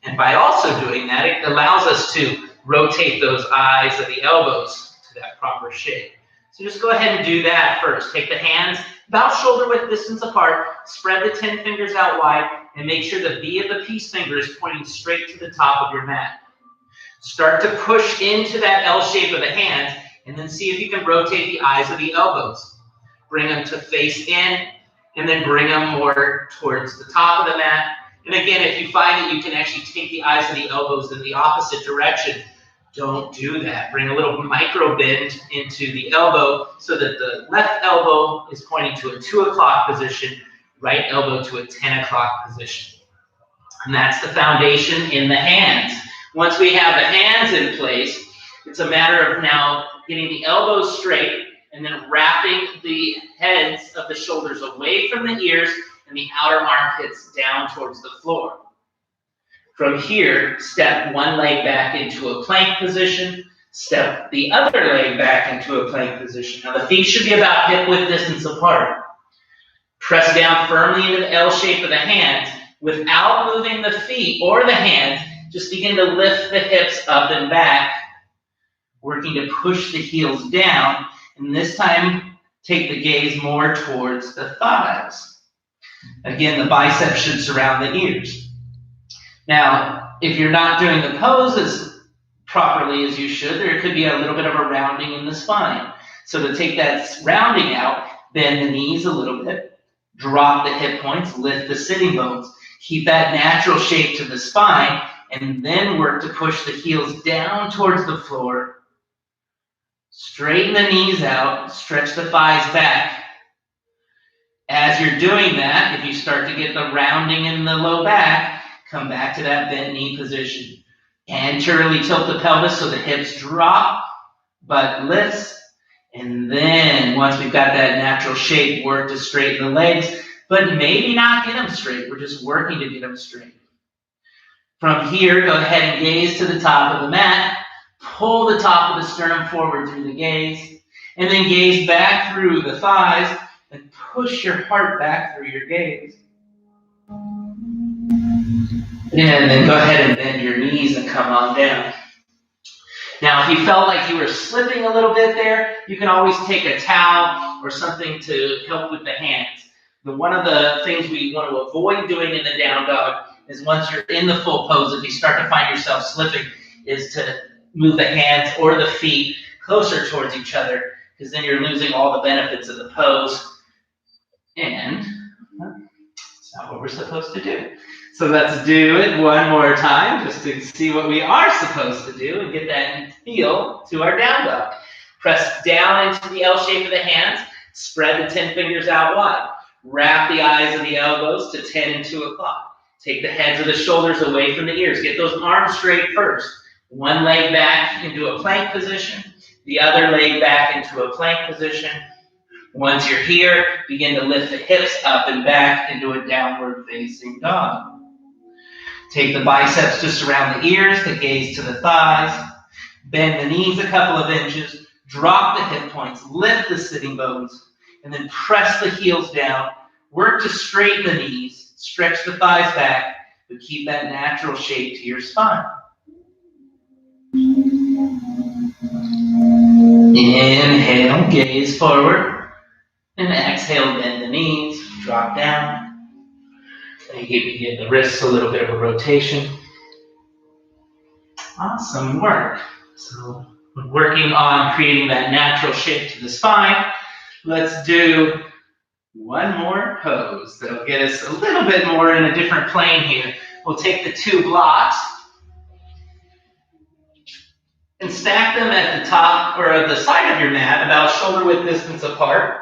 And by also doing that, it allows us to rotate those eyes of the elbows to that proper shape. So just go ahead and do that first. Take the hands about shoulder width distance apart, spread the 10 fingers out wide, and make sure the V of the peace finger is pointing straight to the top of your mat. Start to push into that L shape of the hands, and then see if you can rotate the eyes of the elbows. Bring them to face in, and then bring them more towards the top of the mat. And again, if you find that you can actually take the eyes of the elbows in the opposite direction, don't do that. Bring a little micro bend into the elbow so that the left elbow is pointing to a 2 o'clock position, right elbow to a 10 o'clock position. And that's the foundation in the hands. Once we have the hands in place, it's a matter of now getting the elbows straight and then wrapping the heads of the shoulders away from the ears and the outer armpits down towards the floor. From here, step one leg back into a plank position, step the other leg back into a plank position. Now the feet should be about hip width distance apart. Press down firmly into the L shape of the hands without moving the feet or the hands. Just begin to lift the hips up and back, working to push the heels down, and this time take the gaze more towards the thighs. Again, the biceps should surround the ears. Now, if you're not doing the pose as properly as you should, there could be a little bit of a rounding in the spine. So to take that rounding out, bend the knees a little bit, drop the hip points, lift the sitting bones, keep that natural shape to the spine, and then work to push the heels down towards the floor. Straighten the knees out, stretch the thighs back. As you're doing that, if you start to get the rounding in the low back, come back to that bent knee position. Anteriorly tilt the pelvis so the hips drop, butt lifts, and then once we've got that natural shape, work to straighten the legs, but maybe not get them straight. We're just working to get them straight. From here, go ahead and gaze to the top of the mat. Pull the top of the sternum forward through the gaze, and then gaze back through the thighs, and push your heart back through your gaze. And then go ahead and bend your knees and come on down. Now, if you felt like you were slipping a little bit there, you can always take a towel or something to help with the hands. But one of the things we want to avoid doing in the down dog is once you're in the full pose, if you start to find yourself slipping, is to move the hands or the feet closer towards each other, because then you're losing all the benefits of the pose. And that's not what we're supposed to do. So let's do it one more time just to see what we are supposed to do and get that feel to our down dog. Press down into the L shape of the hands, spread the 10 fingers out wide. Wrap the eyes of the elbows to 10 and 2 o'clock. Take the heads of the shoulders away from the ears. Get those arms straight first. One leg back into a plank position. The other leg back into a plank position. Once you're here, begin to lift the hips up and back into a downward facing dog. Take the biceps to surround the ears, the gaze to the thighs. Bend the knees a couple of inches. Drop the hip points. Lift the sitting bones. And then press the heels down. Work to straighten the knees. Stretch the thighs back. But keep that natural shape to your spine. Inhale, gaze forward, and exhale, bend the knees, drop down. And give the wrists a little bit of a rotation. Awesome work. So we're working on creating that natural shape to the spine. Let's do one more pose that'll get us a little bit more in a different plane here. We'll take the two blocks and stack them at the top or at the side of your mat, about shoulder width distance apart.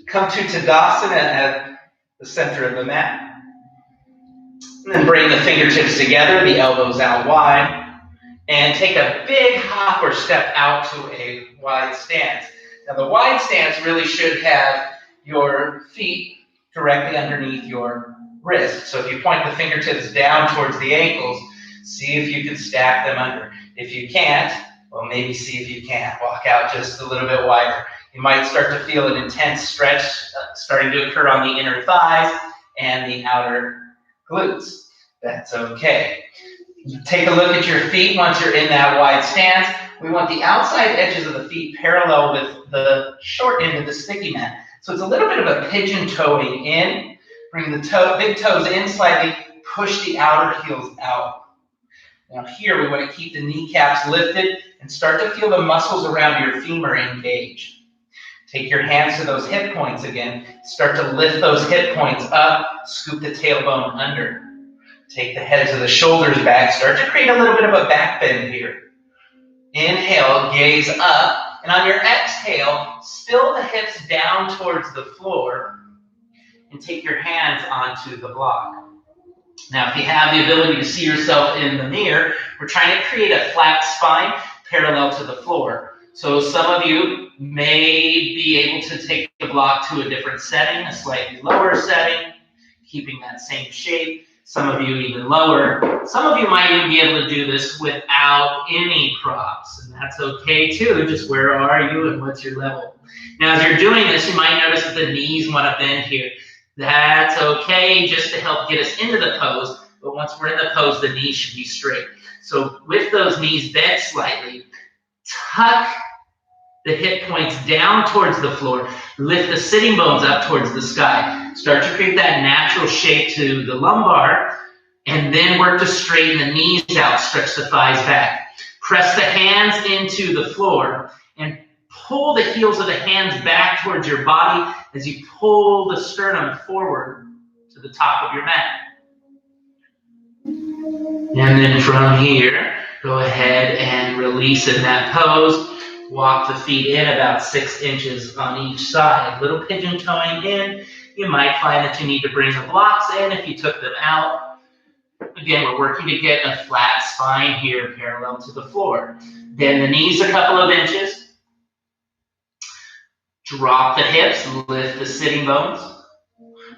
Come to Tadasana at the center of the mat. And then bring the fingertips together, the elbows out wide, and take a big hop or step out to a wide stance. Now the wide stance really should have your feet directly underneath your wrist. So if you point the fingertips down towards the ankles, see if you can stack them under. If you can't, well, maybe see if you can't. Walk out just a little bit wider. You might start to feel an intense stretch starting to occur on the inner thighs and the outer glutes. That's okay. Take a look at your feet once you're in that wide stance. We want the outside edges of the feet parallel with the short end of the sticky mat. So it's a little bit of a pigeon toeing in. Bring the big toes in slightly. Push the outer heels out. Now here we want to keep the kneecaps lifted and start to feel the muscles around your femur engage. Take your hands to those hip points again. Start to lift those hip points up. Scoop the tailbone under. Take the heads of the shoulders back. Start to create a little bit of a back bend here. Inhale, gaze up. And on your exhale, spill the hips down towards the floor and take your hands onto the block. Now, if you have the ability to see yourself in the mirror, we're trying to create a flat spine parallel to the floor. So some of you may be able to take the block to a different setting, a slightly lower setting, keeping that same shape. Some of you even lower. Some of you might even be able to do this without any props, and that's okay too. Just where are you and what's your level? Now, as you're doing this, you might notice that the knees want to bend here. That's okay, just to help get us into the pose, but once we're in the pose, the knees should be straight. So with those knees bent slightly, tuck the hip points down towards the floor, lift the sitting bones up towards the sky. Start to create that natural shape to the lumbar, and then work to straighten the knees out, stretch the thighs back. Press the hands into the floor, and pull the heels of the hands back towards your body as you pull the sternum forward to the top of your mat. And then from here, go ahead and release in that pose. Walk the feet in about 6 inches on each side. Little pigeon toeing in. You might find that you need to bring the blocks in if you took them out. Again, we're working to get a flat spine here parallel to the floor. Bend the knees a couple of inches. Drop the hips, lift the sitting bones.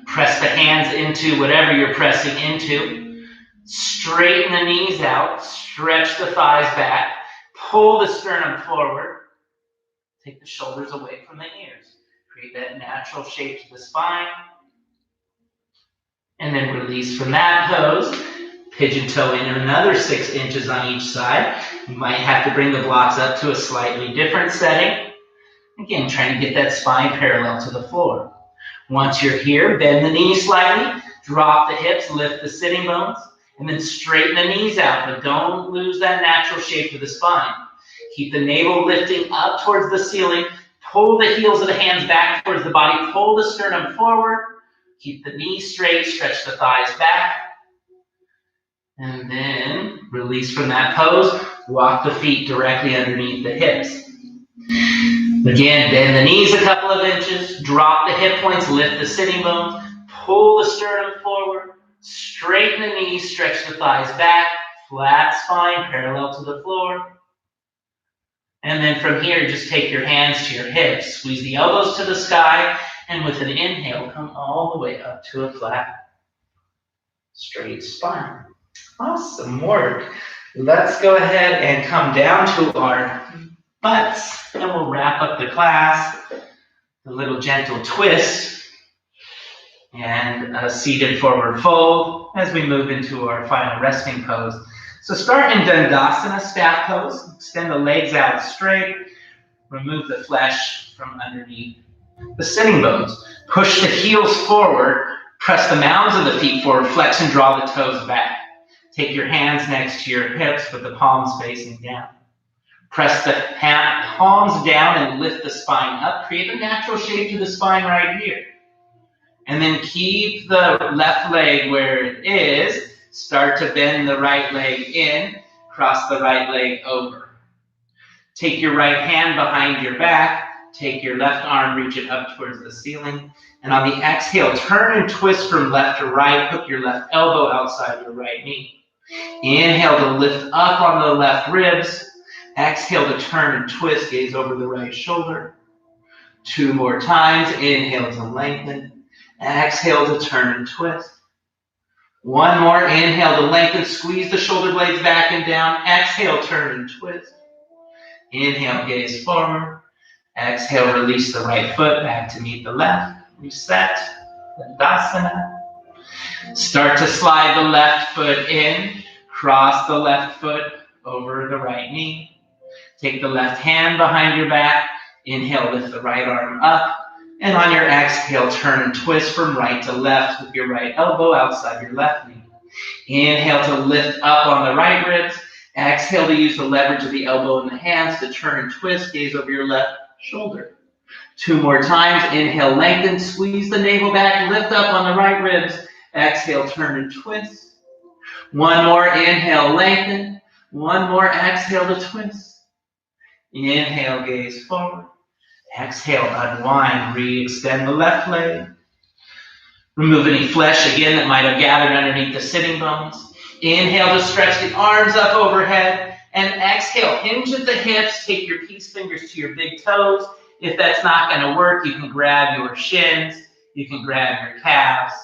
Press the hands into whatever you're pressing into. Straighten the knees out, stretch the thighs back, pull the sternum forward. Take the shoulders away from the ears. Create that natural shape to the spine. And then release from that pose. Pigeon toe in another 6 inches on each side. You might have to bring the blocks up to a slightly different setting. Again, trying to get that spine parallel to the floor. Once you're here, bend the knees slightly, drop the hips, lift the sitting bones, and then straighten the knees out, but don't lose that natural shape of the spine. Keep the navel lifting up towards the ceiling, pull the heels of the hands back towards the body, pull the sternum forward, keep the knees straight, stretch the thighs back, and then release from that pose, walk the feet directly underneath the hips. Again, bend the knees a couple of inches, drop the hip points, lift the sitting bones, pull the sternum forward, straighten the knees, stretch the thighs back, flat spine parallel to the floor. And then from here, just take your hands to your hips, squeeze the elbows to the sky, and with an inhale, come all the way up to a flat, straight spine. Awesome work. Let's go ahead and come down to our butts, and we'll wrap up the class. A little gentle twist, and a seated forward fold as we move into our final resting pose. So start in Dandasana, staff pose. Extend the legs out straight. Remove the flesh from underneath the sitting bones. Push the heels forward. Press the mounds of the feet forward. Flex and draw the toes back. Take your hands next to your hips with the palms facing down. Press the palms down and lift the spine up. Create a natural shape to the spine right here. And then keep the left leg where it is. Start to bend the right leg in, cross the right leg over. Take your right hand behind your back, Take your left arm, reach it up towards the ceiling. And on the exhale, turn and twist from left to right. Hook your left elbow outside your right knee. Inhale to lift up on the left ribs. Exhale to turn and twist, gaze over the right shoulder. 2 more times. Inhale to lengthen. Exhale to turn and twist. 1 more. Inhale to lengthen. Squeeze the shoulder blades back and down. Exhale, turn and twist. Inhale, gaze forward. Exhale, release the right foot back to meet the left. Reset. Dandasana. Start to slide the left foot in. Cross the left foot over the right knee. Take the left hand behind your back. Inhale, lift the right arm up. And on your exhale, turn and twist from right to left with your right elbow outside your left knee. Inhale to lift up on the right ribs. Exhale to use the leverage of the elbow and the hands to turn and twist, gaze over your left shoulder. 2 more times. Inhale, lengthen, squeeze the navel back, lift up on the right ribs. Exhale, turn and twist. 1 more. Inhale, lengthen. 1 more. Exhale to twist. Inhale, gaze forward. Exhale, unwind. Re-extend the left leg. Remove any flesh again that might have gathered underneath the sitting bones. Inhale to stretch the arms up overhead. And exhale, hinge at the hips. Take your peace fingers to your big toes. If that's not going to work, you can grab your shins. You can grab your calves.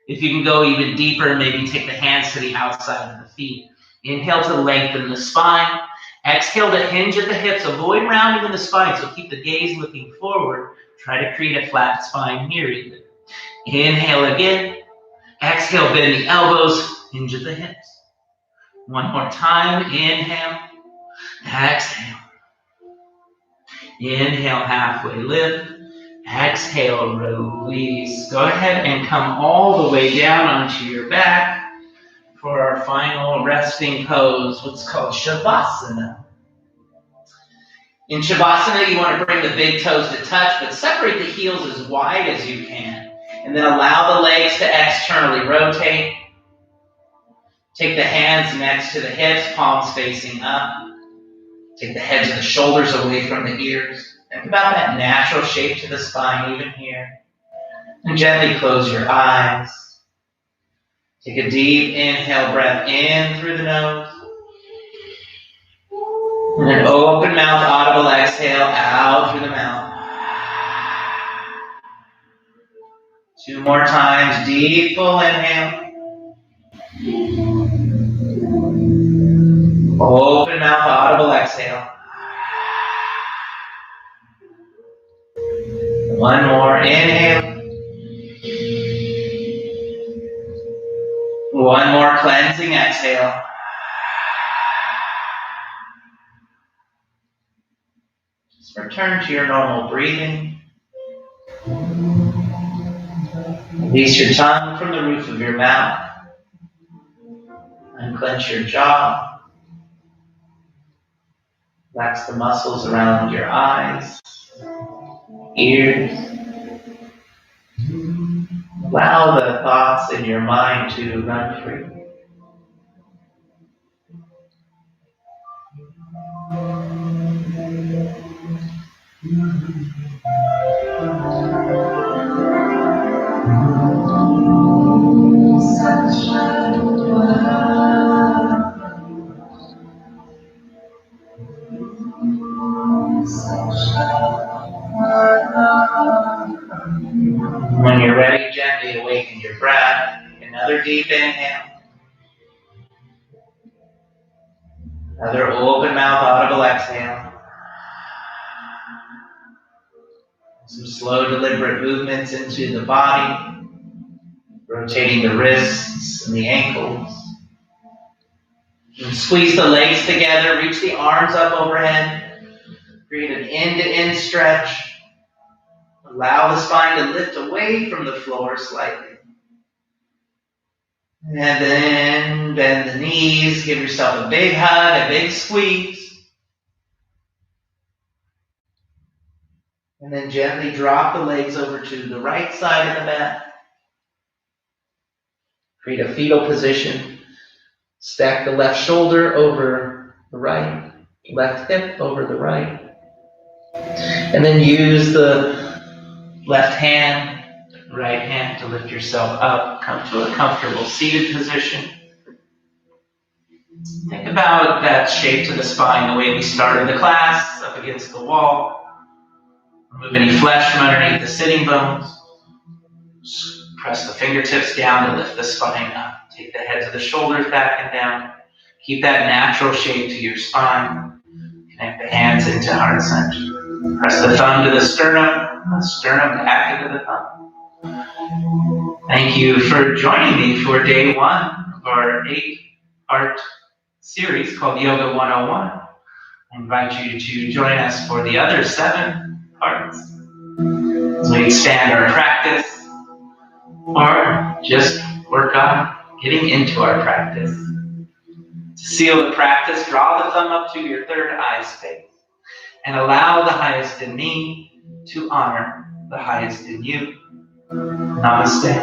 If you can go even deeper, maybe take the hands to the outside of the feet. Inhale to lengthen the spine. Exhale to hinge at the hips. Avoid rounding in the spine, so keep the gaze looking forward. Try to create a flat spine here even. Inhale again. Exhale, bend the elbows. Hinge at the hips. 1 more time. Inhale. Exhale. Inhale, halfway lift. Exhale, release. Go ahead and come all the way down onto your back for our final resting pose, what's called Shavasana. In Shavasana, you want to bring the big toes to touch, but separate the heels as wide as you can. And then allow the legs to externally rotate. Take the hands next to the hips, palms facing up. Take the heads of the shoulders away from the ears. Think about that natural shape to the spine even here. And gently close your eyes. Take a deep inhale breath in through the nose. And an open mouth, audible exhale out through the mouth. 2 more times, deep full inhale. Open mouth, audible exhale. 1 more, inhale. 1 more cleansing exhale. Just return to your normal breathing. Release your tongue from the roof of your mouth. Unclench your jaw. Relax the muscles around your eyes, ears. Allow the thoughts in your mind to run free. When you're ready, gently awaken your breath. Another deep inhale. Another open mouth, audible exhale. Some slow, deliberate movements into the body, rotating the wrists and the ankles. And squeeze the legs together, reach the arms up overhead. Create an end-to-end stretch. Allow the spine to lift away from the floor slightly. And then bend the knees, give yourself a big hug, a big squeeze. And then gently drop the legs over to the right side of the mat. Create a fetal position. Stack the left shoulder over the right, left hip over the right. And then use the left hand, right hand to lift yourself up. Come to a comfortable seated position. Think about that shape to the spine, the way we started the class, up against the wall. Remove any flesh from underneath the sitting bones. Just press the fingertips down to lift the spine up. Take the heads of the shoulders back and down. Keep that natural shape to your spine. Connect the hands into heart center. Press the thumb to the sternum back into the thumb. Thank you for joining me for day 1 of our 8-part series called Yoga 101. I invite you to join us for the other 7 parts as we expand our practice or just work on getting into our practice. To seal the practice, draw the thumb up to your third eye space and allow the highest in me to honor the highest in you. Namaste.